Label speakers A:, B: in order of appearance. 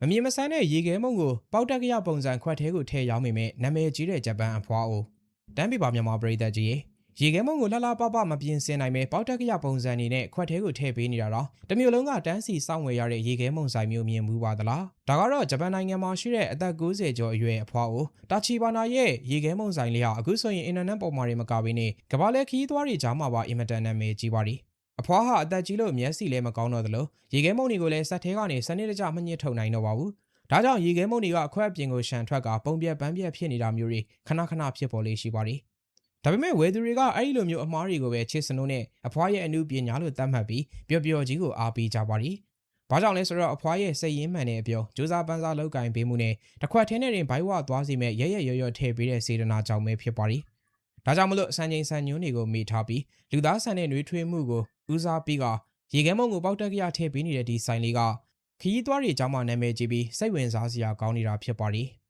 A: မမြင်မဆန်းတဲ့ရေခဲမုံကိုပေါက်တက်ကရပုံစံခွက်ထဲကိုထည့်ရောင်းမိမဲ့နာမည်ကြီးတဲ့ဂျပန်အဖွားအိုတန်းပြပါမြန်မာပြည်သက်ကြီးရေခဲမုံကိုလှလှပပမပြင်းစင်နိုင်မဲ့ပေါက်တက်ကရပုံစံအနေနဲ့ခွက်ထဲကိုထည့်ပေးနေတာတော့တမျိုးလုံးကတန်းစီစောင့်ဝယ်ရတဲ့ရေခဲမုံဆိုင်မျိုးမြင်မှုပါသလားဒါကတော့ဂျပန်နိုင်ငံမှာရှိတဲ့အသက်60ကျော်အရွယ်အဖွားအိုတာချီဘာနာရဲ့ရေခဲမုံဆိုင်လေးဟာအခုဆိုရင်အင်တာနက်ပေါ်မှာတွေမကဘဲနဲ့ကမ္ဘာလဲခီးသွားတွေကြားမှာပါအင်မတန်နာမည်ကြီးပါတယ်အဖွားဟာအသက်ကြီးလို့မျက်စိလည်းမကောင်းတော့သလိုရေခဲမုံတွေကိုလည်းစက်ထဲကနေစနစ်တကျမညှစ်ထုတ်နိုင်တော့ပါဘူးဒါကြောင့်ရေခဲမုံတွေကအခွက်အပြင်ကိုရှန်ထွက်ကပုံပြက်ပန်းပြက်ဖြစ်နေတာမျိုးတွေခဏခဏဖြစ်ပေါ်လေးရှိပါတယ်။ဒါပေမဲ့ဝယ်သူတွေကအဲ့ဒီလိုမျိုးအမားတွေကိုပဲချစ်စနိုးနဲ့အဖွားရဲ့အမှုပညာလို့သတ်မှတ်ပြီးပျော်ပျော်ကြီးကိုအားပေးကြပါတယ်။ဘာကြောင့်လဲဆိုတော့အဖွားရဲ့စိတ်ရင်းမှန်တဲ့အပြောကြိုးစားပန်းစားလောက်ကင်ပေးမှုနဲ့တစ်ခွက်ထဲနဲ့တင်ဘိုက်ဝသွားစီမဲ့ရဲရော့ထည့်ပေးတဲ့စေတနာကြောင့်ပဲဖြစ်ပါတယ်။ဒါကြောင့်မလို့စံချိန်စံညွှန်းတွေကိုမိထားပြီးလူသားဆန်တဲ့နှွေးထွေးမှုကိုဦးစားပြီးကရေခဲမုံကိုပေါက်တက်ကရထည့်ပေးနေတဲ့ဒီဆိုင်လေးကခီးသွားတွေကြောင့်မှနာမည်ကြီးပြီးစိတ်ဝင်စားစရာကောင်းနေတာဖြစ်ပါတယ်။